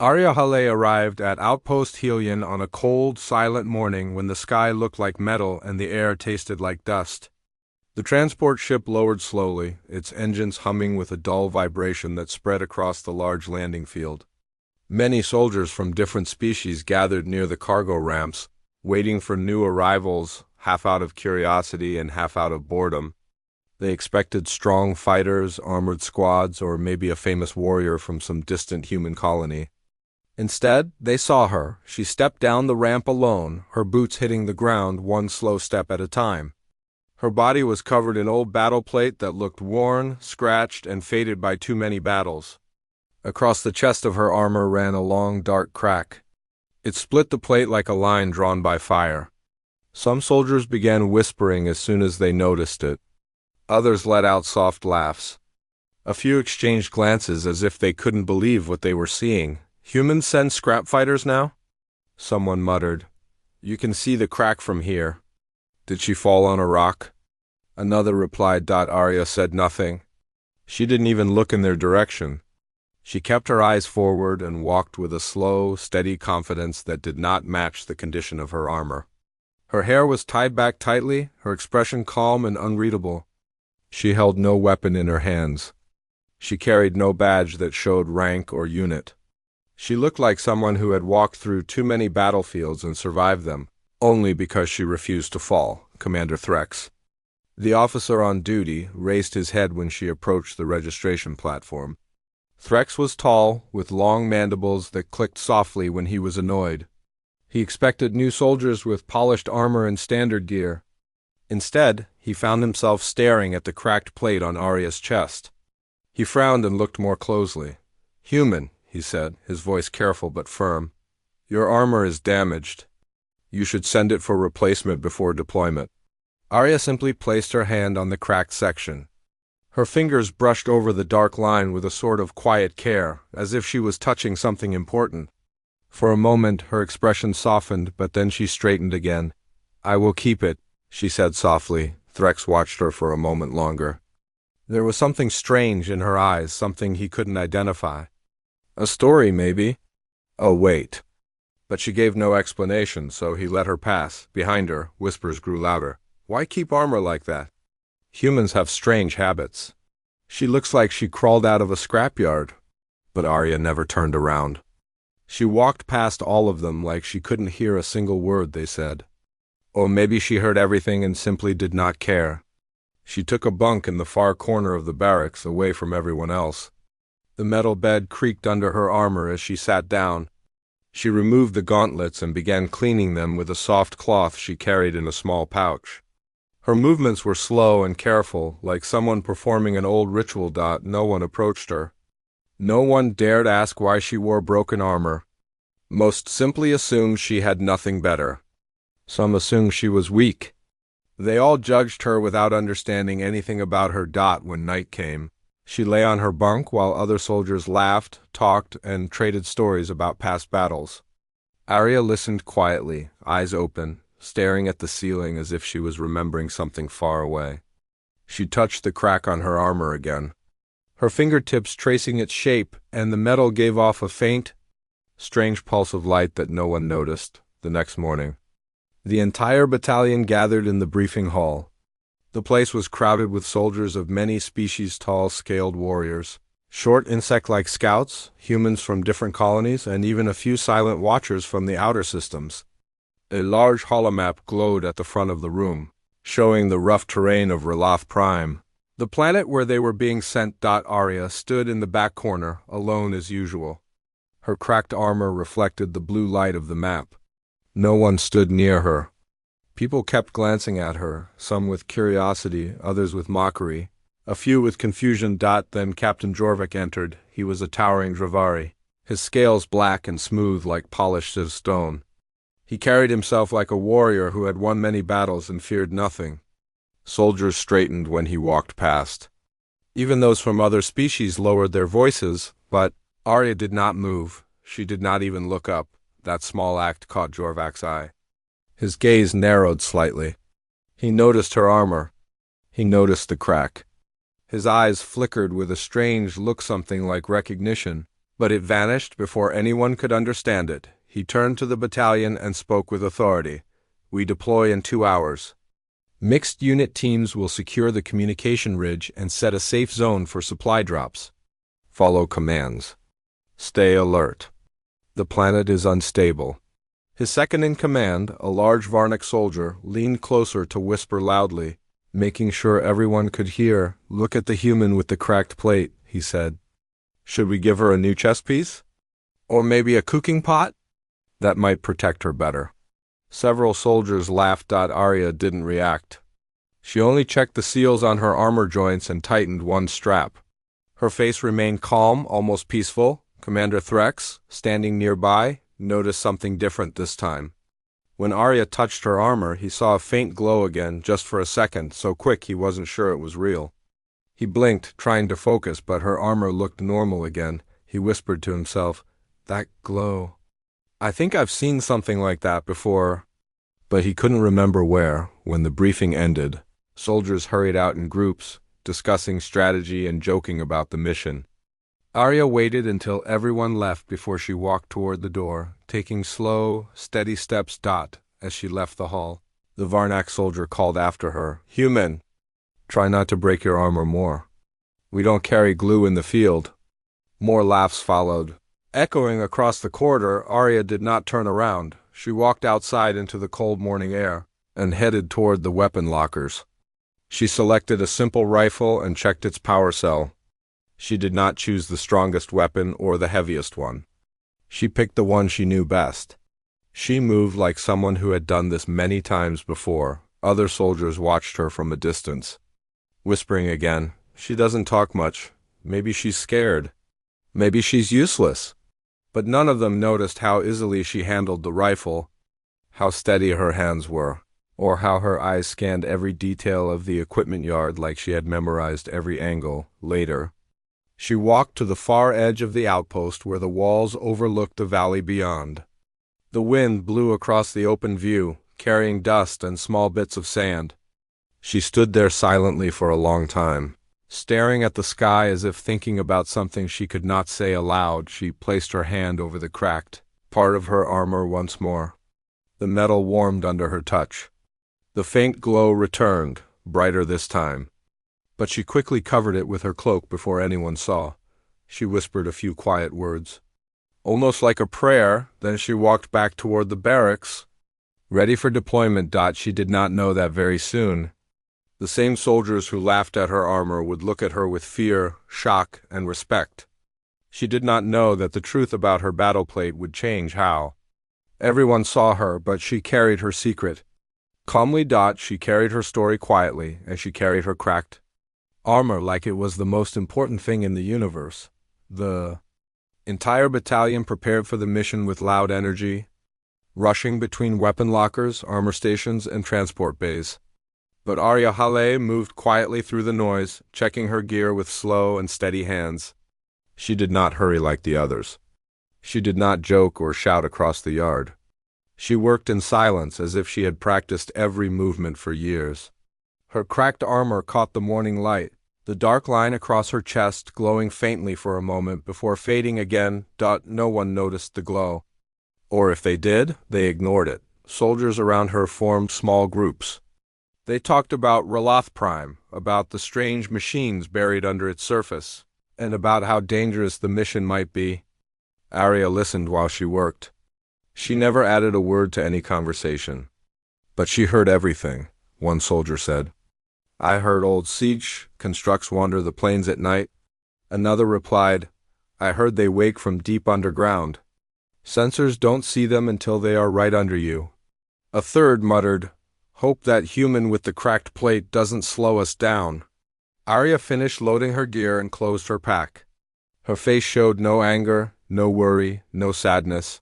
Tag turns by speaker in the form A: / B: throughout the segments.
A: Arya Hale arrived at Outpost Helion on a cold, silent morning when the sky looked like metal and the air tasted like dust. The transport ship lowered slowly, its engines humming with a dull vibration that spread across the large landing field. Many soldiers from different species gathered near the cargo ramps, waiting for new arrivals, half out of curiosity and half out of boredom. They expected strong fighters, armored squads, or maybe a famous warrior from some distant human colony. Instead, they saw her. She stepped down the ramp alone, her boots hitting the ground one slow step at a time. Her body was covered in old battleplate that looked worn, scratched, and faded by too many battles. Across the chest of her armor ran a long, dark crack. It split the plate like a line drawn by fire. Some soldiers began whispering as soon as they noticed it. Others let out soft laughs. A few exchanged glances as if they couldn't believe what they were seeing. "Humans send scrap fighters now?" Someone muttered. "You can see the crack from here." "Did she fall on a rock?" Another replied. Arya said nothing. She didn't even look in their direction. She kept her eyes forward and walked with a slow, steady confidence that did not match the condition of her armor. Her hair was tied back tightly, her expression calm and unreadable. She held no weapon in her hands. She carried no badge that showed rank or unit. She looked like someone who had walked through too many battlefields and survived them, only because she refused to fall. Commander Threx, the officer on duty, raised his head when she approached the registration platform. Threx was tall, with long mandibles that clicked softly when he was annoyed. He expected new soldiers with polished armor and standard gear. Instead, he found himself staring at the cracked plate on Arya's chest. He frowned and looked more closely. "Human," he said, his voice careful but firm. "Your armor is damaged. You should send it for replacement before deployment." Arya simply placed her hand on the cracked section. Her fingers brushed over the dark line with a sort of quiet care, as if she was touching something important. For a moment, her expression softened, but then she straightened again. "I will keep it," she said softly. Threx watched her for a moment longer. There was something strange in her eyes, something he couldn't identify. A story, maybe? Oh, wait. But she gave no explanation, so he let her pass. Behind her, whispers grew louder. "Why keep armor like that? Humans have strange habits. She looks like she crawled out of a scrapyard." But Arya never turned around. She walked past all of them like she couldn't hear a single word they said. Or maybe she heard everything and simply did not care. She took a bunk in the far corner of the barracks, away from everyone else. The metal bed creaked under her armor as she sat down. She removed the gauntlets and began cleaning them with a soft cloth she carried in a small pouch. Her movements were slow and careful, like someone performing an old ritual. No one approached her. No one dared ask why she wore broken armor. Most simply assumed she had nothing better. Some assumed she was weak. They all judged her without understanding anything about her. When night came, she lay on her bunk while other soldiers laughed, talked, and traded stories about past battles. Arya listened quietly, eyes open, staring at the ceiling as if she was remembering something far away. She touched the crack on her armor again, her fingertips tracing its shape, and the metal gave off a faint, strange pulse of light that no one noticed. The next morning, the entire battalion gathered in the briefing hall. The place was crowded with soldiers of many species, tall, scaled warriors, short insect-like scouts, humans from different colonies, and even a few silent watchers from the outer systems. A large holomap glowed at the front of the room, showing the rough terrain of Reloth Prime, the planet where they were being sent. Arya stood in the back corner, alone as usual. Her cracked armor reflected the blue light of the map. No one stood near her. People kept glancing at her, some with curiosity, others with mockery, a few with confusion. Then Captain Jorvik entered. He was a towering Dravari, his scales black and smooth like polished stone. He carried himself like a warrior who had won many battles and feared nothing. Soldiers straightened when he walked past. Even those from other species lowered their voices, but Arya did not move. She did not even look up. That small act caught Jorvik's eye. His gaze narrowed slightly. He noticed her armor. He noticed the crack. His eyes flickered with a strange look, something like recognition, But it vanished before anyone could understand it. He turned to the battalion and spoke with authority. We deploy in 2 hours. Mixed unit teams will secure the communication ridge and set a safe zone for supply drops. Follow commands. Stay alert. The planet is unstable. His second-in-command, a large Varnic soldier, leaned closer to whisper loudly, making sure everyone could hear. Look at the human with the cracked plate, he said. Should we give her a new chess piece? Or maybe a cooking pot? That might protect her better. Several soldiers laughed. Arya didn't react. She only checked the seals on her armor joints and tightened one strap. Her face remained calm, almost peaceful. Commander Threx, standing nearby, noticed something different this time. When Arya touched her armor, he saw a faint glow again, just for a second, so quick he wasn't sure it was real. He blinked, trying to focus, but her armor looked normal again. He whispered to himself, "That glow. I think I've seen something like that before." But he couldn't remember where. When the briefing ended, soldiers hurried out in groups, discussing strategy and joking about the mission. Arya waited until everyone left before she walked toward the door, taking slow, steady steps. As she left the hall, the Varnak soldier called after her, "Human, try not to break your armor more. We don't carry glue in the field." More laughs followed. Echoing across the corridor, Arya did not turn around. She walked outside into the cold morning air and headed toward the weapon lockers. She selected a simple rifle and checked its power cell. She did not choose the strongest weapon or the heaviest one. She picked the one she knew best. She moved like someone who had done this many times before. Other soldiers watched her from a distance, whispering again, "She doesn't talk much. Maybe she's scared. Maybe she's useless." But none of them noticed how easily she handled the rifle, how steady her hands were, or how her eyes scanned every detail of the equipment yard like she had memorized every angle. Later, she walked to the far edge of the outpost where the walls overlooked the valley beyond. The wind blew across the open view, carrying dust and small bits of sand. She stood there silently for a long time, staring at the sky as if thinking about something she could not say aloud. She placed her hand over the cracked part of her armor once more. The metal warmed under her touch. The faint glow returned, brighter this time. But she quickly covered it with her cloak before anyone saw. She whispered a few quiet words, almost like a prayer. Then she walked back toward the barracks, ready for deployment. She did not know that very soon the same soldiers who laughed at her armor would look at her with fear, shock, and respect. She did not know that the truth about her battleplate would change how everyone saw her, but she carried her secret calmly. She carried her story quietly, as she carried her cracked armor like it was the most important thing in the universe. The entire battalion prepared for the mission with loud energy, rushing between weapon lockers, armor stations, and transport bays. But Arya Hale moved quietly through the noise, checking her gear with slow and steady hands. She did not hurry like the others. She did not joke or shout across the yard. She worked in silence as if she had practiced every movement for years. Her cracked armor caught the morning light, the dark line across her chest glowing faintly for a moment before fading again. No one noticed the glow. Or if they did, they ignored it. Soldiers around her formed small groups. They talked about Raloth Prime, about the strange machines buried under its surface, and about how dangerous the mission might be. Arya listened while she worked. She never added a word to any conversation. But she heard everything. One soldier said, "I heard old siege constructs wander the plains at night." Another replied, "I heard they wake from deep underground. Sensors don't see them until they are right under you." A third muttered, "Hope that human with the cracked plate doesn't slow us down." Arya finished loading her gear and closed her pack. Her face showed no anger, no worry, no sadness.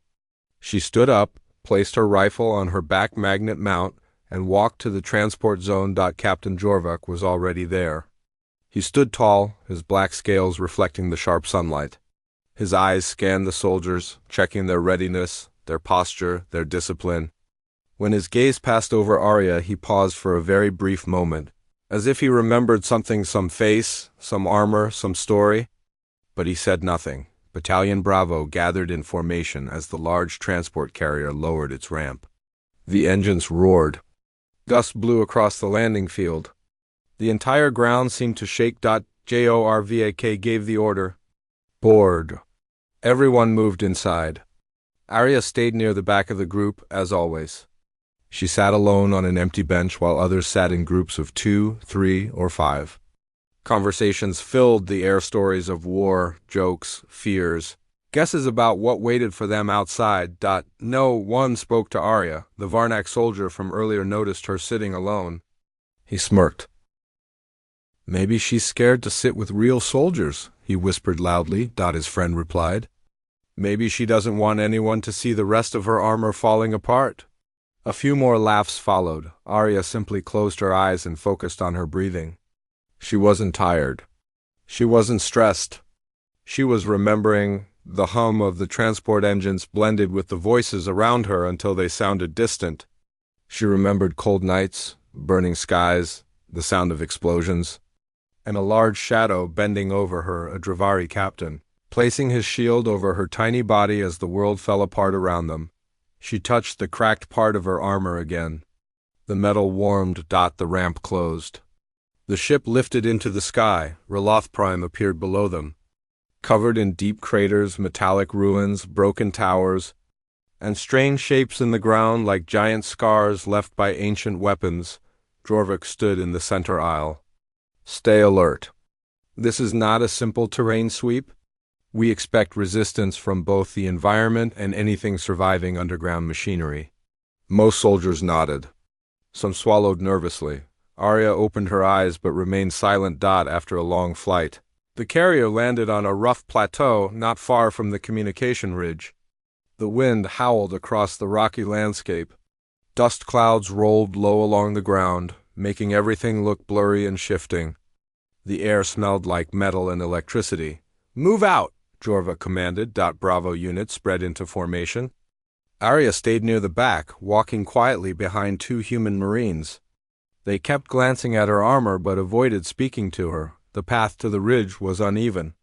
A: She stood up, placed her rifle on her back magnet mount, and walked to the transport zone. Captain Jorvik was already there. He stood tall, his black scales reflecting the sharp sunlight. His eyes scanned the soldiers, checking their readiness, their posture, their discipline. When his gaze passed over Arya, he paused for a very brief moment, as if he remembered something, some face, some armor, some story. But he said nothing, Battalion Bravo gathered in formation as the large transport carrier lowered its ramp. The engines roared. Dust blew across the landing field. The entire ground seemed to shake. JORVAK gave the order. Board. Everyone moved inside. Arya stayed near the back of the group, as always. She sat alone on an empty bench while others sat in groups of 2, 3, or 5. Conversations filled the air, stories of war, jokes, fears, guesses about what waited for them outside. No one spoke to Arya. The Varnak soldier from earlier noticed her sitting alone. He smirked. Maybe she's scared to sit with real soldiers, he whispered loudly. His friend replied. Maybe she doesn't want anyone to see the rest of her armor falling apart. A few more laughs followed. Arya simply closed her eyes and focused on her breathing. She wasn't tired. She wasn't stressed. She was remembering. The hum of the transport engines blended with the voices around her until they sounded distant. She remembered cold nights, burning skies, the sound of explosions, and a large shadow bending over her, a Dravari captain, placing his shield over her tiny body as the world fell apart around them. She touched the cracked part of her armor again. The metal warmed. The ramp closed. The ship lifted into the sky. Raloth Prime appeared below them, covered in deep craters, metallic ruins, broken towers, and strange shapes in the ground like giant scars left by ancient weapons. Jorvik stood in the center aisle. Stay alert. This is not a simple terrain sweep. We expect resistance from both the environment and anything surviving underground machinery. Most soldiers nodded. Some swallowed nervously. Arya opened her eyes but remained silent. After a long flight, the carrier landed on a rough plateau not far from the communication ridge. The wind howled across the rocky landscape. Dust clouds rolled low along the ground, making everything look blurry and shifting. The air smelled like metal and electricity. Move out, Jorva commanded. Bravo unit spread into formation. Arya stayed near the back, walking quietly behind 2 human marines. They kept glancing at her armor but avoided speaking to her. The path to the ridge was uneven.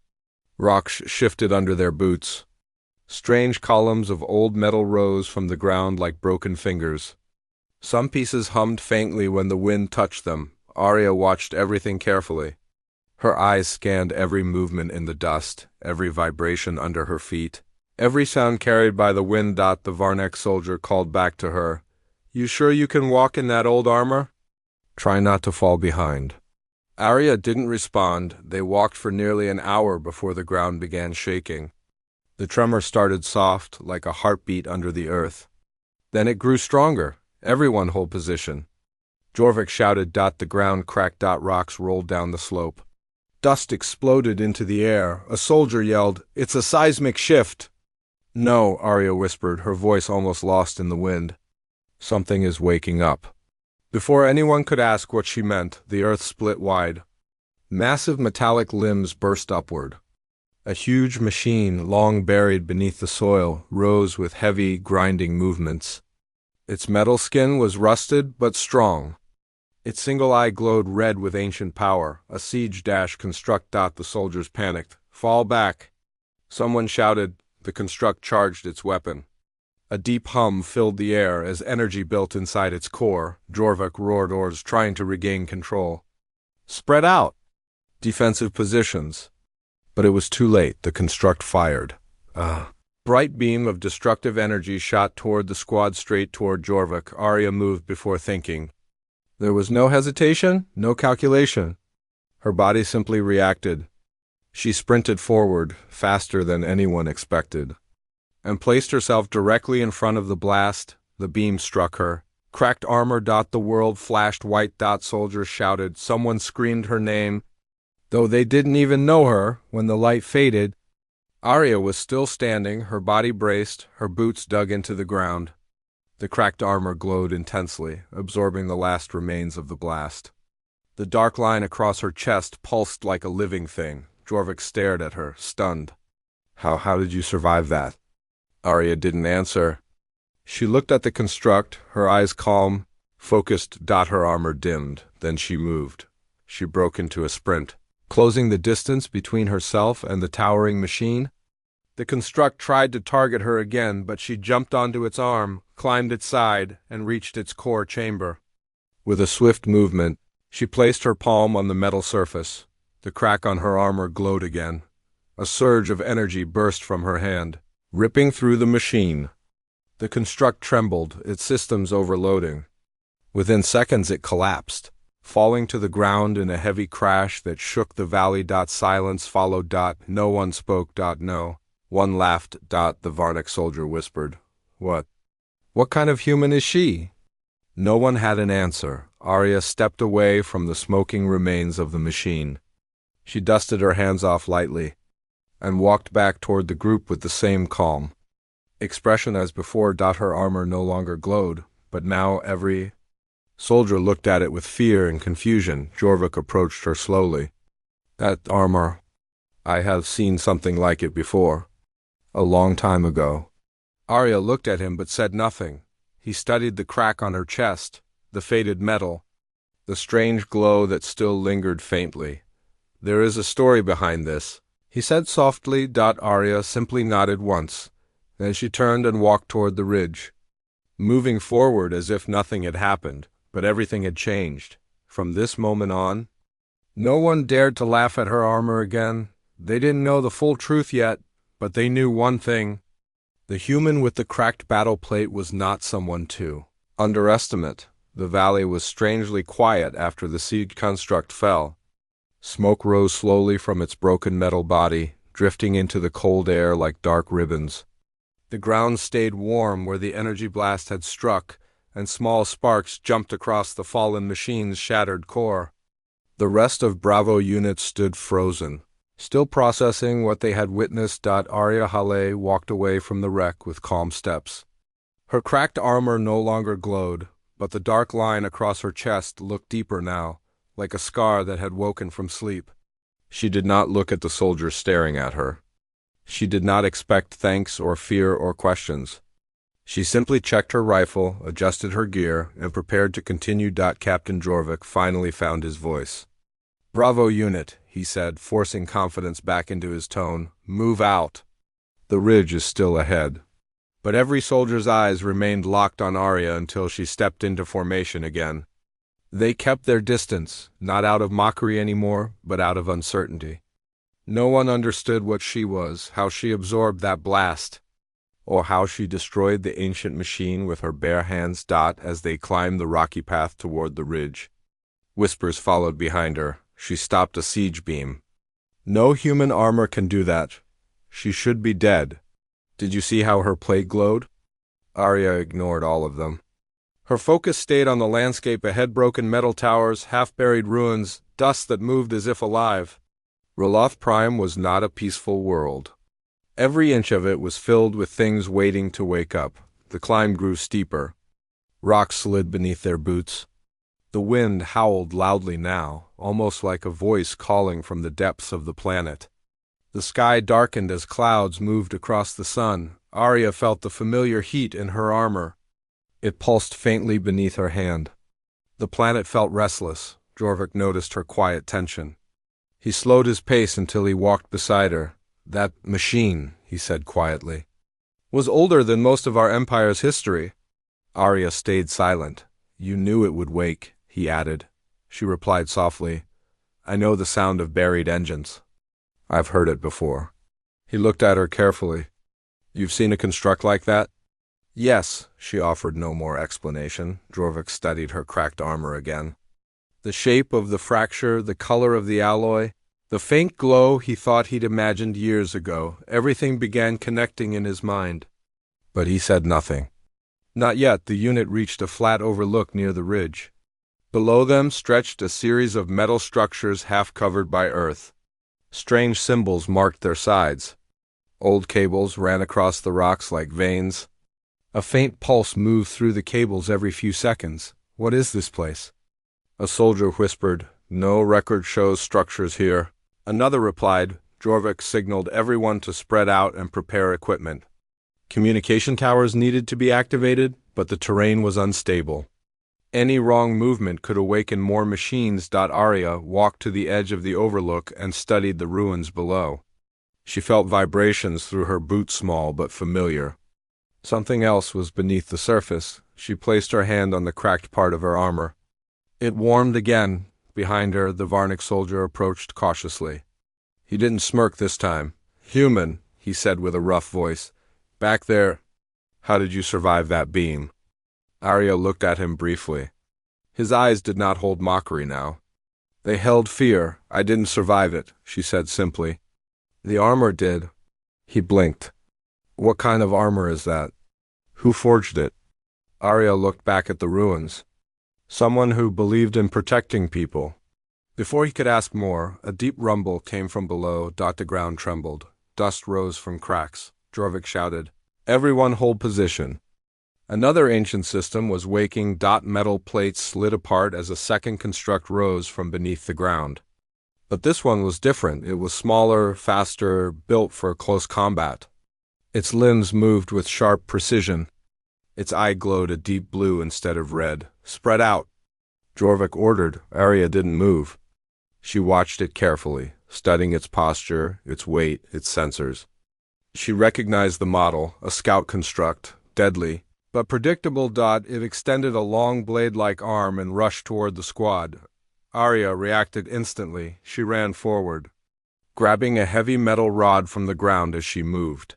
A: Rocks shifted under their boots. Strange columns of old metal rose from the ground like broken fingers. Some pieces hummed faintly when the wind touched them. Arya watched everything carefully. Her eyes scanned every movement in the dust, every vibration under her feet, every sound carried by the wind. The Varnak soldier called back to her. You sure you can walk in that old armor? Try not to fall behind. Arya didn't respond. They walked for nearly an hour before the ground began shaking. The tremor started soft, like a heartbeat under the earth. Then it grew stronger. Everyone hold position. Jorvik shouted. The ground cracked. Rocks rolled down the slope. Dust exploded into the air. A soldier yelled, "It's a seismic shift!" No, Arya whispered, her voice almost lost in the wind. Something is waking up. Before anyone could ask what she meant, the earth split wide. Massive metallic limbs burst upward. A huge machine, long buried beneath the soil, rose with heavy, grinding movements. Its metal skin was rusted but strong. Its single eye glowed red with ancient power. A siege construct. The soldiers panicked. Fall back. Someone shouted. The construct charged its weapon. A deep hum filled the air as energy built inside its core. Jorvik roared orders, trying to regain control. Spread out. Defensive positions. But it was too late. The construct fired. A bright beam of destructive energy shot toward the squad, straight toward Jorvik. Arya moved before thinking. There was no hesitation, no calculation. Her body simply reacted. She sprinted forward, faster than anyone expected, and placed herself directly in front of the blast. The beam struck her. Cracked armor. The world flashed white. Soldiers shouted. Someone screamed her name, though they didn't even know her. When the light faded, Arya was still standing, her body braced, her boots dug into the ground. The cracked armor glowed intensely, absorbing the last remains of the blast. The dark line across her chest pulsed like a living thing. Jorvik stared at her, stunned. How did you survive that? Arya didn't answer. She looked at the construct, her eyes calm, focused. Her armor dimmed. Then she moved. She broke into a sprint, closing the distance between herself and the towering machine. The construct tried to target her again, but she jumped onto its arm, climbed its side, and reached its core chamber. With a swift movement, she placed her palm on the metal surface. The crack on her armor glowed again. A surge of energy burst from her hand, ripping through the machine. The construct trembled, its systems overloading. Within seconds it collapsed, falling to the ground in a heavy crash that shook the valley. Silence followed. No one spoke. No one laughed. The Varnic soldier whispered, What kind of human is she?" No one had an answer. Arya stepped away from the smoking remains of the machine. She dusted her hands off lightly and walked back toward the group with the same calm expression as before. Her armor no longer glowed, but now every soldier looked at it with fear and confusion. Jorvik approached her slowly. "That armor, I have seen something like it before. A long time ago." Arya looked at him but said nothing. He studied the crack on her chest, the faded metal, the strange glow that still lingered faintly. "There is a story behind this," he said softly. Arya simply nodded once. Then she turned and walked toward the ridge, moving forward as if nothing had happened, but everything had changed. From this moment on, no one dared to laugh at her armor again. They didn't know the full truth yet, but they knew one thing. The human with the cracked battle plate was not someone to underestimate. The valley was strangely quiet after the siege construct fell. Smoke rose slowly from its broken metal body, drifting into the cold air like dark ribbons. The ground stayed warm where the energy blast had struck, and small sparks jumped across the fallen machine's shattered core. The rest of Bravo units stood frozen, still processing what they had witnessed. Arya Hale walked away from the wreck with calm steps. Her cracked armor no longer glowed, but the dark line across her chest looked deeper now, like a scar that had woken from sleep. She did not look at the soldiers staring at her. She did not expect thanks or fear or questions. She simply checked her rifle, adjusted her gear, and prepared to continue. Captain Jorvik finally found his voice. "Bravo unit," he said, forcing confidence back into his tone. "Move out. The ridge is still ahead." But every soldier's eyes remained locked on Arya until she stepped into formation again. They kept their distance, not out of mockery anymore, but out of uncertainty. No one understood what she was, how she absorbed that blast, or how she destroyed the ancient machine with her bare hands. As they climbed the rocky path toward the ridge, whispers followed behind her. She stopped a siege beam. "No human armor can do that. She should be dead. Did you see how her plate glowed?" Arya ignored all of them. Her focus stayed on the landscape ahead: broken metal towers, half-buried ruins, dust that moved as if alive. Roloth Prime was not a peaceful world. Every inch of it was filled with things waiting to wake up. The climb grew steeper. Rocks slid beneath their boots. The wind howled loudly now, almost like a voice calling from the depths of the planet. The sky darkened as clouds moved across the sun. Arya felt the familiar heat in her armor. It pulsed faintly beneath her hand. The planet felt restless. Jorvik noticed her quiet tension. He slowed his pace until he walked beside her. "That machine," he said quietly, "was older than most of our empire's history." Arya stayed silent. "You knew it would wake," he added. She replied softly, "I know the sound of buried engines. I've heard it before." He looked at her carefully. "You've seen a construct like that?" "Yes." She offered no more explanation. Jorvik studied her cracked armor again. The shape of the fracture, the color of the alloy, the faint glow he thought he'd imagined years ago, everything began connecting in his mind. But he said nothing. Not yet. The unit reached a flat overlook near the ridge. Below them stretched a series of metal structures half covered by earth. Strange symbols marked their sides. Old cables ran across the rocks like veins. A faint pulse moved through the cables every few seconds. "What is this place?" A soldier whispered, "No record shows structures here." Another replied. Jorvik signaled everyone to spread out and prepare equipment. Communication towers needed to be activated, but the terrain was unstable. Any wrong movement could awaken more machines. Arya walked to the edge of the overlook and studied the ruins below. She felt vibrations through her boot, small but familiar. Something else was beneath the surface. She placed her hand on the cracked part of her armor. It warmed again. Behind her, the Varnic soldier approached cautiously. He didn't smirk this time. "Human," he said with a rough voice. "Back there. How did you survive that beam?" Arya looked at him briefly. His eyes did not hold mockery now. They held fear. "I didn't survive it," she said simply. "The armor did." He blinked. "What kind of armor is that? Who forged it?" Arya looked back at the ruins. Someone who believed in protecting people. Before he could ask more, a deep rumble came from below. The ground trembled. Dust rose from cracks. Jorvik shouted, "Everyone hold position." Another ancient system was waking. Metal plates slid apart as a second construct rose from beneath the ground. But this one was different. It was smaller, faster, built for close combat. Its limbs moved with sharp precision. Its eye glowed a deep blue instead of red. "Spread out," Jorvik ordered. Arya didn't move. She watched it carefully, studying its posture, its weight, its sensors. She recognized the model, a scout construct, deadly, but predictable. It extended a long blade-like arm and rushed toward the squad. Arya reacted instantly. She ran forward, grabbing a heavy metal rod from the ground as she moved.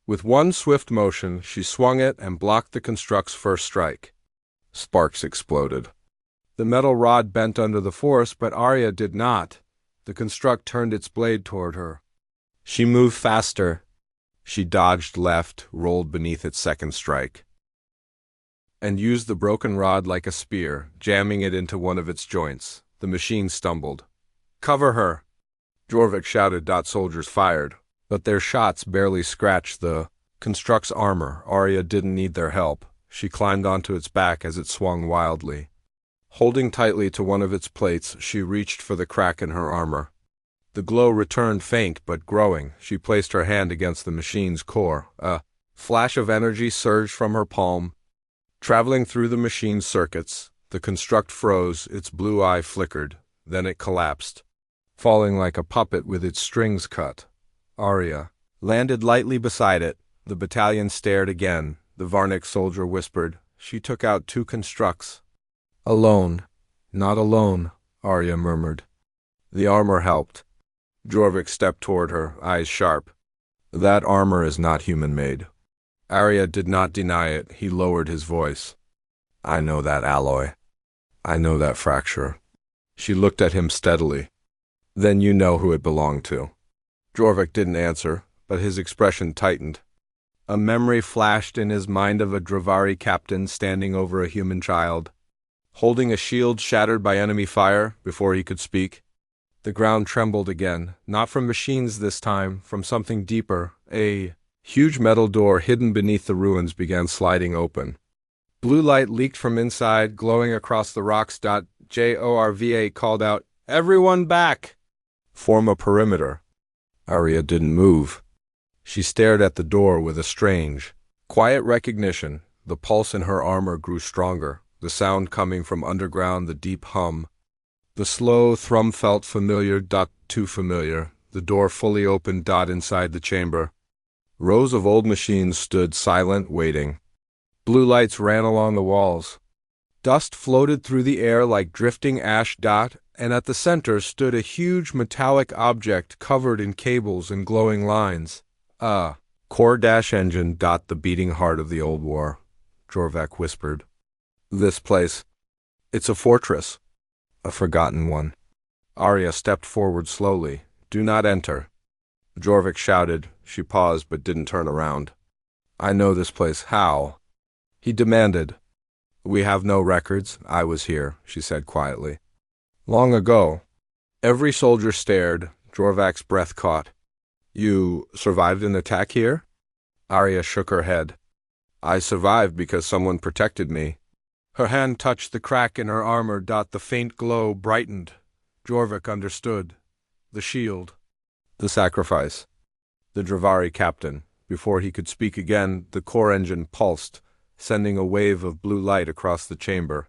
A: With one swift motion, she swung it and blocked the construct's first strike. Sparks exploded. The metal rod bent under the force, but Arya did not. The construct turned its blade toward her. She moved faster. She dodged left, rolled beneath its second strike, and used the broken rod like a spear, jamming it into one of its joints. The machine stumbled. "Cover her!" Jorvik shouted. Soldiers fired, but their shots barely scratched the construct's armor. Arya didn't need their help. She climbed onto its back as it swung wildly. Holding tightly to one of its plates, she reached for the crack in her armor. The glow returned, faint but growing. She placed her hand against the machine's core. A flash of energy surged from her palm, traveling through the machine's circuits. The construct froze, its blue eye flickered. Then it collapsed, falling like a puppet with its strings cut. Arya landed lightly beside it. The battalion stared again. The Varnic soldier whispered. She took out 2 constructs. "Alone." "Not alone," Arya murmured. "The armor helped." Jorvik stepped toward her, eyes sharp. "That armor is not human-made." Arya did not deny it. He lowered his voice. "I know that alloy. I know that fracture." She looked at him steadily. "Then you know who it belonged to." Jorvik didn't answer, but his expression tightened. A memory flashed in his mind of a Dravari captain standing over a human child, holding a shield shattered by enemy fire. Before he could speak, the ground trembled again, not from machines this time, from something deeper. A huge metal door hidden beneath the ruins began sliding open. Blue light leaked from inside, glowing across the rocks. Jorva called out, "Everyone back! Form a perimeter." Arya didn't move. She stared at the door with a strange, quiet recognition. The pulse in her armor grew stronger, the sound coming from underground, the deep hum. The slow thrum felt familiar. Too familiar. The door fully opened. Inside the chamber, rows of old machines stood silent, waiting. Blue lights ran along the walls. Dust floated through the air like drifting ash. And at the center stood a huge metallic object covered in cables and glowing lines. Core-engine. The beating heart of the old war, Jorvik whispered. "This place, it's a fortress. A forgotten one." Arya stepped forward slowly. "Do not enter." Jorvik shouted. She paused but didn't turn around. "I know this place." "How?" he demanded. "We have no records. I was here," she said quietly. "Long ago." Every soldier stared. Jorvik's breath caught. "You survived an attack here?" Arya shook her head. "I survived because someone protected me." Her hand touched the crack in her armor. The faint glow brightened. Jorvik understood. The shield. The sacrifice. The Dravari captain. Before he could speak again, the core engine pulsed, sending a wave of blue light across the chamber.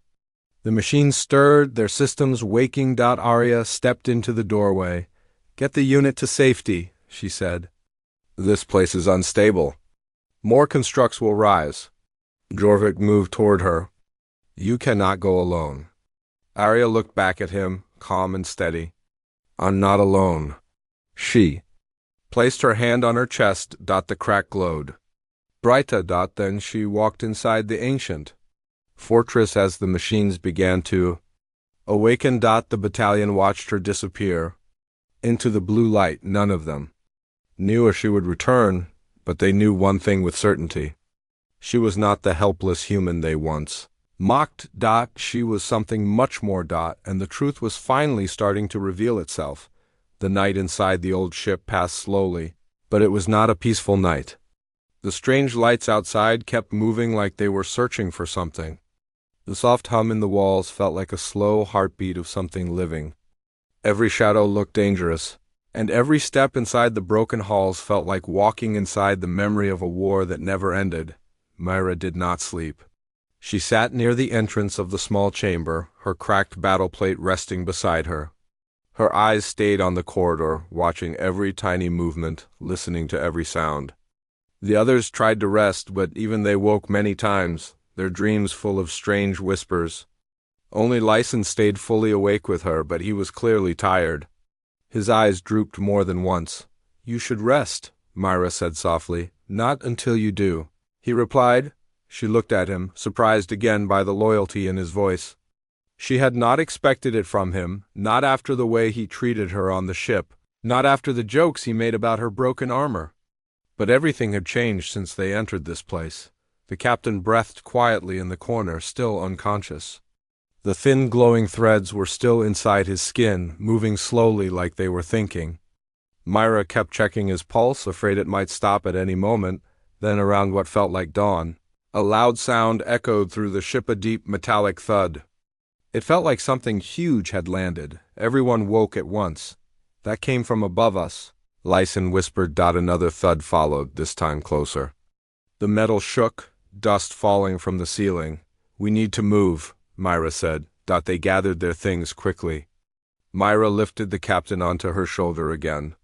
A: The machines stirred, their systems waking. Arya stepped into the doorway. "Get the unit to safety," she said. This place is unstable. More constructs will rise. Jorvik moved toward her. You cannot go alone. Arya looked back at him, calm and steady. I'm not alone. She placed her hand on her chest. The crack glowed. Brighta. Then she walked inside the ancient fortress as the machines began to awaken. The battalion watched her disappear into the blue light. None of them knew if she would return, but they knew one thing with certainty. She was not the helpless human they once mocked. She was something much more. And the truth was finally starting to reveal itself. The night inside the old ship passed slowly, but it was not a peaceful night. The strange lights outside kept moving like they were searching for something. The soft hum in the walls felt like a slow heartbeat of something living. Every shadow looked dangerous, and every step inside the broken halls felt like walking inside the memory of a war that never ended. Myra did not sleep. She sat near the entrance of the small chamber, her cracked battleplate resting beside her. Her eyes stayed on the corridor, watching every tiny movement, listening to every sound. The others tried to rest, but even they woke many times, their dreams full of strange whispers. Only Lyson stayed fully awake with her, but he was clearly tired. His eyes drooped more than once. You should rest, Myra said softly. Not until you do, he replied. She looked at him, surprised again by the loyalty in his voice. She had not expected it from him, not after the way he treated her on the ship, not after the jokes he made about her broken armor. But everything had changed since they entered this place. The captain breathed quietly in the corner, still unconscious. The thin glowing threads were still inside his skin, moving slowly like they were thinking. Myra kept checking his pulse, afraid it might stop at any moment. Then around what felt like dawn, a loud sound echoed through the ship, a deep metallic thud. It felt like something huge had landed. Everyone woke at once. That came from above us, Lyson whispered. Another thud followed, this time closer. The metal shook, dust falling from the ceiling. We need to move, Myra said. They gathered their things quickly. Myra lifted the captain onto her shoulder again.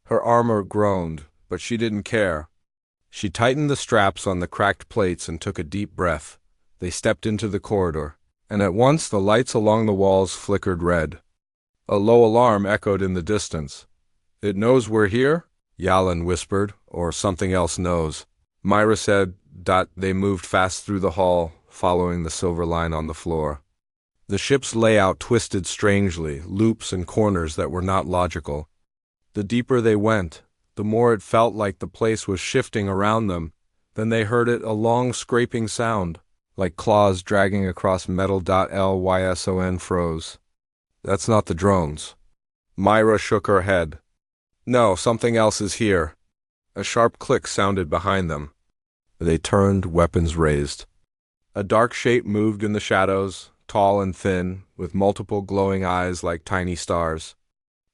A: Her armor groaned, but she didn't care. She tightened the straps on the cracked plates and took a deep breath. They stepped into the corridor, and at once the lights along the walls flickered red. A low alarm echoed in the distance. It knows we're here? Yalan whispered, or something else knows. Myra said. They moved fast through the hall, following the silver line on the floor. The ship's layout twisted strangely, loops and corners that were not logical. The deeper they went, the more it felt like the place was shifting around them. Then they heard it, a long scraping sound, like claws dragging across metal. Lyson froze. That's not the drones. Myra shook her head. No, something else is here. A sharp click sounded behind them. They turned, weapons raised. A dark shape moved in the shadows, tall and thin, with multiple glowing eyes like tiny stars.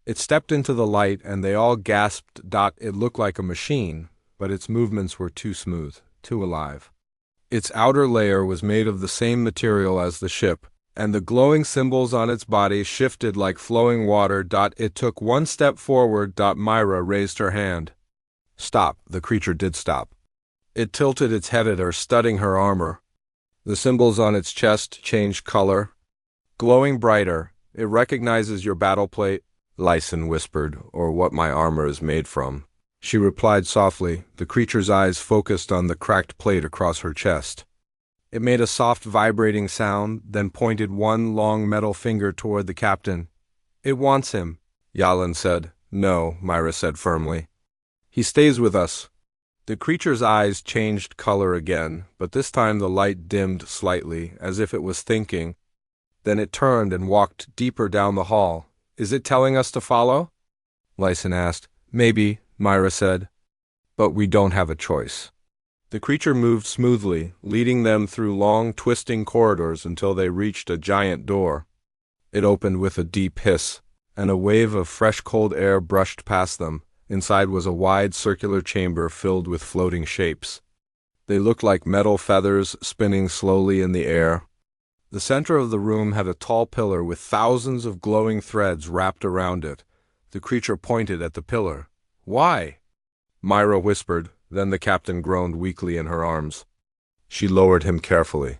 A: It stepped into the light, and they all gasped. It looked like a machine, but its movements were too smooth, too alive. Its outer layer was made of the same material as the ship, and the glowing symbols on its body shifted like flowing water. It took one step forward. Myra raised her hand. Stop. The creature did stop. It tilted its head at her, studying her armor. The symbols on its chest changed color, glowing brighter. It recognizes your battleplate, Lyson whispered, or what my armor is made from. She replied softly, the creature's eyes focused on the cracked plate across her chest. It made a soft vibrating sound, then pointed one long metal finger toward the captain. It wants him, Yalan said. No, Myra said firmly. He stays with us. The creature's eyes changed color again, but this time the light dimmed slightly, as if it was thinking. Then it turned and walked deeper down the hall. Is it telling us to follow? Lyson asked. Maybe, Myra said. But we don't have a choice. The creature moved smoothly, leading them through long, twisting corridors until they reached a giant door. It opened with a deep hiss, and a wave of fresh cold air brushed past them. Inside was a wide circular chamber filled with floating shapes. They looked like metal feathers spinning slowly in the air. The center of the room had a tall pillar with thousands of glowing threads wrapped around it. The creature pointed at the pillar. Why? Myra whispered, then the captain groaned weakly in her arms. She lowered him carefully.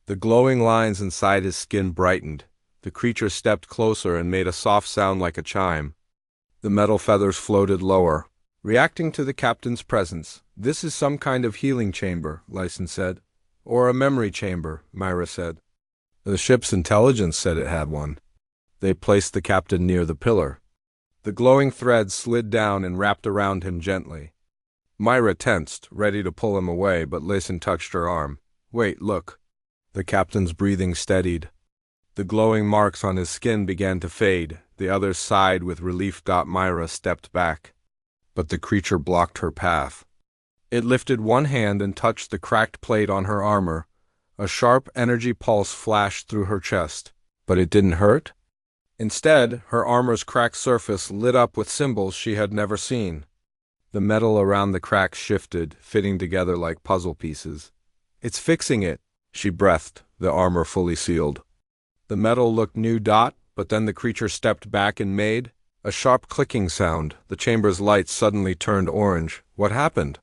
A: The glowing lines inside his skin brightened. The creature stepped closer and made a soft sound like a chime. The metal feathers floated lower, reacting to the captain's presence. This is some kind of healing chamber, Lyson said. Or a memory chamber, Myra said. The ship's intelligence said it had one. They placed the captain near the pillar. The glowing thread slid down and wrapped around him gently. Myra tensed, ready to pull him away, but Lyson touched her arm. Wait, look. The captain's breathing steadied. The glowing marks on his skin began to fade. The others sighed with relief. Myra stepped back. But the creature blocked her path. It lifted one hand and touched the cracked plate on her armor. A sharp energy pulse flashed through her chest. But it didn't hurt? Instead, her armor's cracked surface lit up with symbols she had never seen. The metal around the cracks shifted, fitting together like puzzle pieces. It's fixing it, she breathed, the armor fully sealed. The metal looked new. But then the creature stepped back and made a sharp clicking sound. The chamber's lights suddenly turned orange. What happened?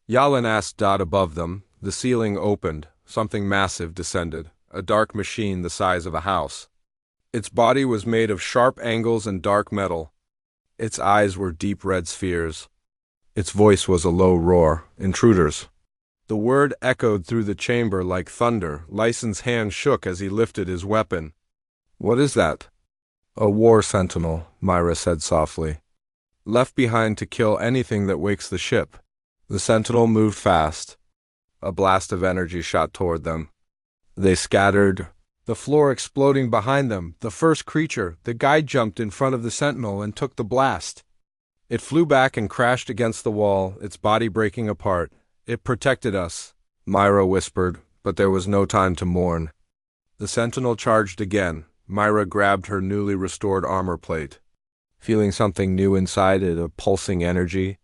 A: Yalin asked. Above them, the ceiling opened. Something massive descended, a dark machine the size of a house. Its body was made of sharp angles and dark metal. Its eyes were deep red spheres. Its voice was a low roar. Intruders. The word echoed through the chamber like thunder. Lyson's hand shook as he lifted his weapon. What is that? A war sentinel, Myra said softly. Left behind to kill anything that wakes the ship. The sentinel moved fast. A blast of energy shot toward them. They scattered, the floor exploding behind them. The first creature, the guide, jumped in front of the sentinel and took the blast. It flew back and crashed against the wall, its body breaking apart. It protected us, Myra whispered, but there was no time to mourn. The sentinel charged again. Myra grabbed her newly restored armor plate. Feeling something new inside it, a pulsing energy.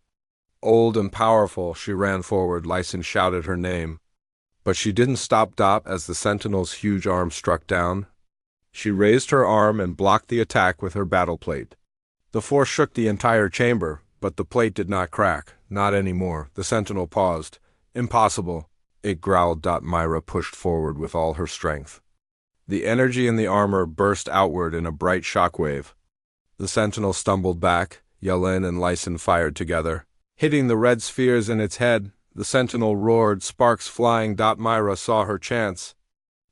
A: Old and powerful, she ran forward. Lyson shouted her name. But she didn't stop. As the sentinel's huge arm struck down. She raised her arm and blocked the attack with her battleplate. The force shook the entire chamber, but the plate did not crack. Not anymore. The sentinel paused. Impossible, it growled. Myra pushed forward with all her strength. The energy in the armor burst outward in a bright shockwave. The sentinel stumbled back. Yalin and Lyson fired together. Hitting the red spheres in its head, the sentinel roared, sparks flying. Myra saw her chance.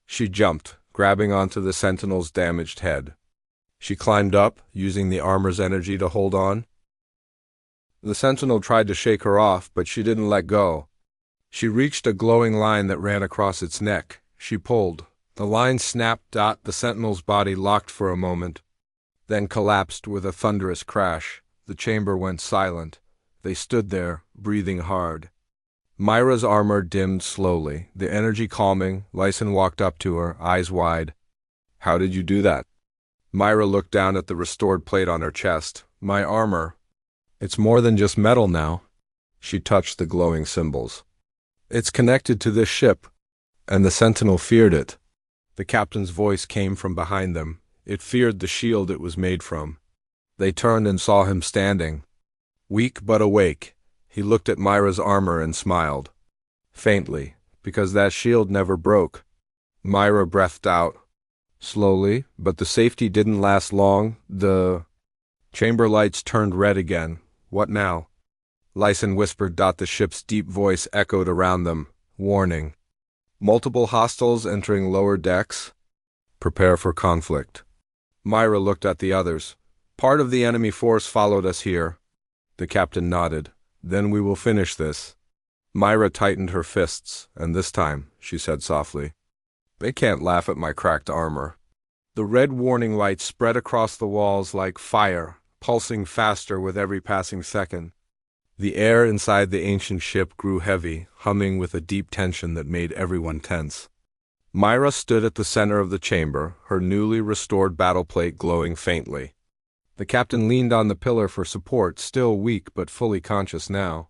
A: She jumped, grabbing onto the sentinel's damaged head. She climbed up, using the armor's energy to hold on. The sentinel tried to shake her off, but she didn't let go. She reached a glowing line that ran across its neck. She pulled. The line snapped. The sentinel's body locked for a moment, then collapsed with a thunderous crash. The chamber went silent. They stood there, breathing hard. Myra's armor dimmed slowly, the energy calming. Lyson walked up to her, eyes wide. How did you do that? Myra looked down at the restored plate on her chest. My armor. It's more than just metal now. She touched the glowing symbols. It's connected to this ship, and the sentinel feared it. The captain's voice came from behind them. It feared the shield it was made from. They turned and saw him standing. Weak but awake, he looked at Myra's armor and smiled. Faintly, because that shield never broke. Myra breathed out. Slowly, but the safety didn't last long. The chamber lights turned red again. What now? Lyson whispered. The ship's deep voice echoed around them. Warning. Multiple hostiles entering lower decks. Prepare for conflict. Myra looked at the others. Part of the enemy force followed us here. The captain nodded. Then we will finish this. Myra tightened her fists, and this time, she said softly, they can't laugh at my cracked armor. The red warning light spread across the walls like fire, pulsing faster with every passing second. The air inside the ancient ship grew heavy, humming with a deep tension that made everyone tense. Myra stood at the center of the chamber, her newly restored battleplate glowing faintly. The captain leaned on the pillar for support, still weak but fully conscious now.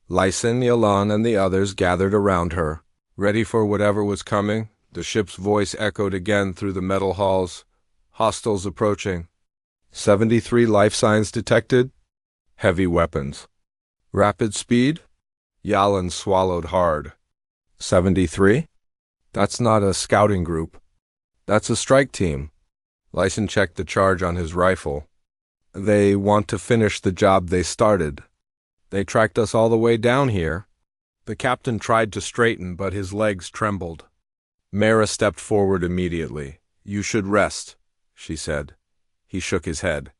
A: Lyson, Yalin, and the others gathered around her, ready for whatever was coming. The ship's voice echoed again through the metal halls. Hostiles approaching. 73 life signs detected. Heavy weapons. Rapid speed? Yalin swallowed hard. 73? That's not a scouting group. That's a strike team. Lyson checked the charge on his rifle. They want to finish the job they started. They tracked us all the way down here. The captain tried to straighten, but his legs trembled. Mara stepped forward immediately. You should rest, she said. He shook his head.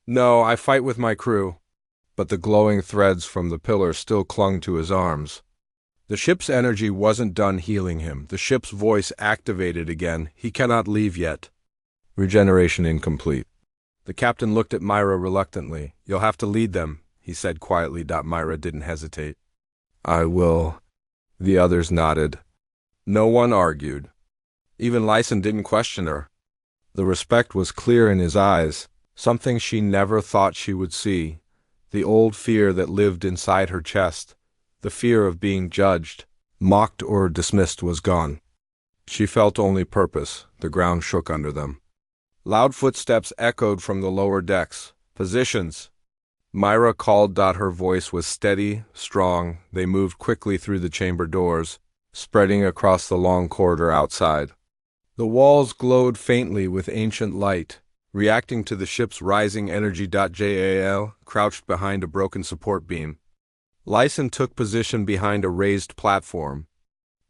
A: No, I fight with my crew. But the glowing threads from the pillar still clung to his arms. The ship's energy wasn't done healing him. The ship's voice activated again. He cannot leave yet. Regeneration incomplete. The captain looked at Myra reluctantly. You'll have to lead them, he said quietly. Myra didn't hesitate. I will. The others nodded. No one argued. Even Lyson didn't question her. The respect was clear in his eyes, something she never thought she would see. The old fear that lived inside her chest, the fear of being judged, mocked or dismissed, was gone. She felt only purpose. The ground shook under them. Loud footsteps echoed from the lower decks. Positions! Myra called. Her voice was steady, strong. They moved quickly through the chamber doors, spreading across the long corridor outside. The walls glowed faintly with ancient light, reacting to the ship's rising energy. Jal crouched behind a broken support beam. Lyson took position behind a raised platform.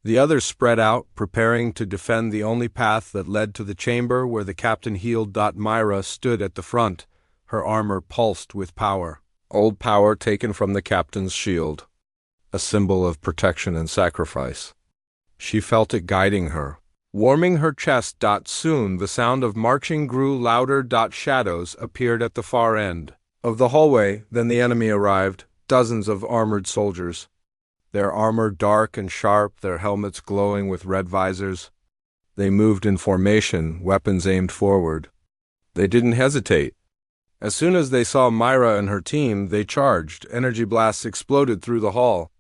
A: The others spread out, preparing to defend the only path that led to the chamber where the captain healed. Myra stood at the front. Her armor pulsed with power. Old power taken from the captain's shield. A symbol of protection and sacrifice. She felt it guiding her, warming her chest. Soon the sound of marching grew louder. Shadows appeared at the far end of the hallway. Then the enemy arrived, dozens of armored soldiers. Their armor dark and sharp, their helmets glowing with red visors. They moved in formation, weapons aimed forward. They didn't hesitate. As soon as they saw Myra and her team, they charged. Energy blasts exploded through the hall.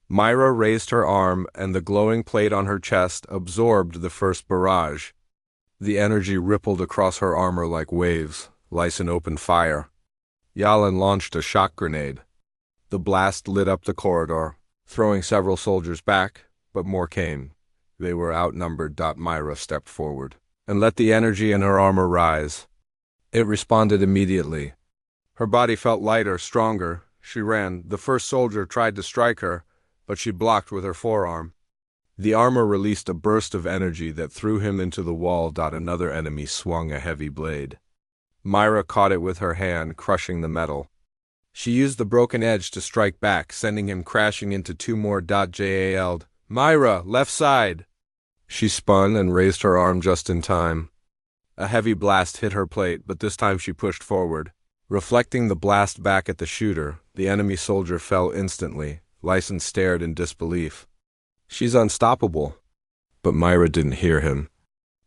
A: Myra raised her arm, and the glowing plate on her chest absorbed the first barrage. The energy rippled across her armor like waves. Lyson opened fire. Yalin launched a shock grenade. The blast lit up the corridor, throwing several soldiers back, but more came. They were outnumbered. Myra stepped forward and let the energy in her armor rise. It responded immediately. Her body felt lighter, stronger. She ran. The first soldier tried to strike her, but she blocked with her forearm. The armor released a burst of energy that threw him into the wall. Another enemy swung a heavy blade. Myra caught it with her hand, crushing the metal. She used the broken edge to strike back, sending him crashing into two more. Jal. Myra, left side! She spun and raised her arm just in time. A heavy blast hit her plate, but this time she pushed forward. Reflecting the blast back at the shooter, the enemy soldier fell instantly. Lyson stared in disbelief. She's unstoppable. But Myra didn't hear him.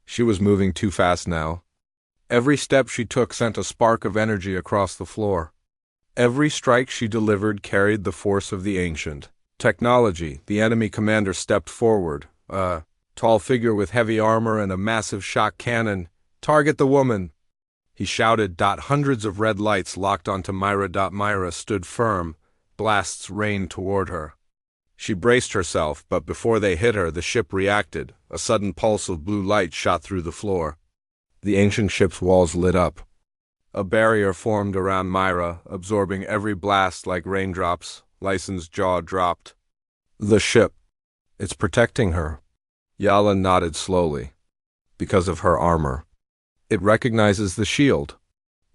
A: She was moving too fast now. Every step she took sent a spark of energy across the floor. Every strike she delivered carried the force of the ancient technology. The enemy commander stepped forward, a tall figure with heavy armor and a massive shock cannon. Target the woman! He shouted. Hundreds of red lights locked onto Myra. Myra stood firm. Blasts rained toward her. She braced herself, but before they hit her, the ship reacted. A sudden pulse of blue light shot through the floor. The ancient ship's walls lit up. A barrier formed around Myra, absorbing every blast like raindrops. Lyson's jaw dropped. The ship. It's protecting her. Yalin nodded slowly. Because of her armor. It recognizes the shield.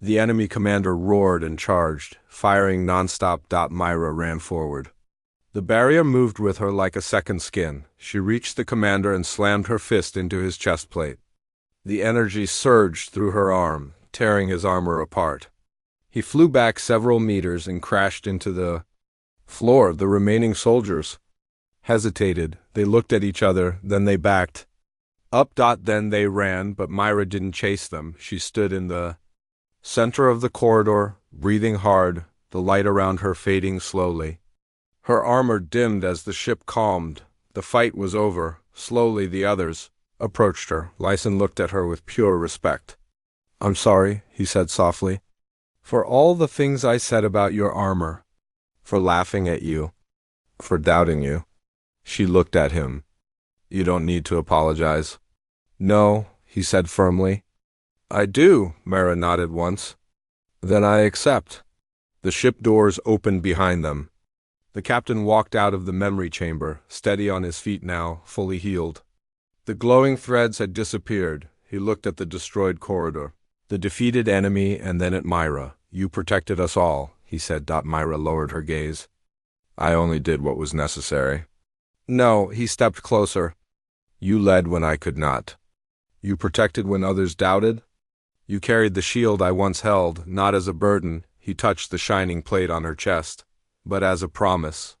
A: The enemy commander roared and charged, firing nonstop. Myra ran forward. The barrier moved with her like a second skin. She reached the commander and slammed her fist into his chest plate. The energy surged through her arm, tearing his armor apart. He flew back several meters and crashed into the floor. The remaining soldiers hesitated. They looked at each other, then they backed up. Then they ran, but Myra didn't chase them. She stood in the center of the corridor, breathing hard, the light around her fading slowly. Her armor dimmed as the ship calmed. The fight was over. Slowly the others approached her. Lyson looked at her with pure respect. I'm sorry, he said softly. For all the things I said about your armor, for laughing at you, for doubting you. She looked at him. You don't need to apologize. No, he said firmly. I do, Mara nodded once. Then I accept. The ship doors opened behind them. The captain walked out of the memory chamber, steady on his feet now, fully healed. The glowing threads had disappeared. He looked at the destroyed corridor, the defeated enemy, and then at Myra. You protected us all, he said. Myra lowered her gaze. I only did what was necessary. No, he stepped closer. You led when I could not. You protected when others doubted. You carried the shield I once held, not as a burden, he touched the shining plate on her chest, but as a promise.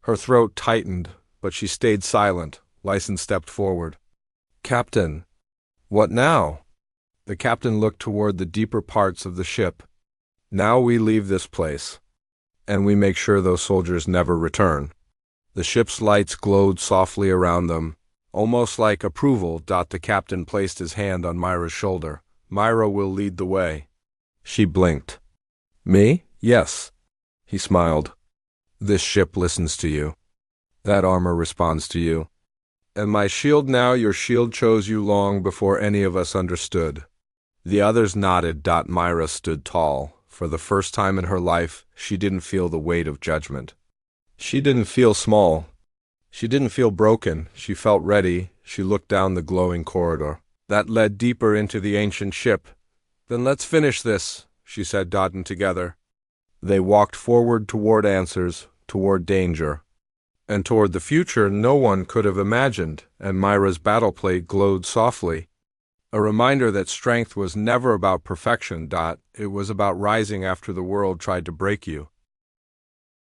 A: Her throat tightened, but she stayed silent. Lyson stepped forward. Captain. What now? The captain looked toward the deeper parts of the ship. Now we leave this place, and we make sure those soldiers never return. The ship's lights glowed softly around them, almost like approval. The captain placed his hand on Myra's shoulder. Myra will lead the way. She blinked. Me? Yes. He smiled. This ship listens to you. That armor responds to you. And my shield now, your shield chose you long before any of us understood. The others nodded. Myra stood tall. For the first time in her life, she didn't feel the weight of judgment. She didn't feel small. She didn't feel broken. She felt ready. She looked down the glowing corridor that led deeper into the ancient ship. Then let's finish this, she said, together. They walked forward toward answers, toward danger, and toward the future no one could have imagined, and Myra's battleplate glowed softly. A reminder that strength was never about perfection. It was about rising after the world tried to break you.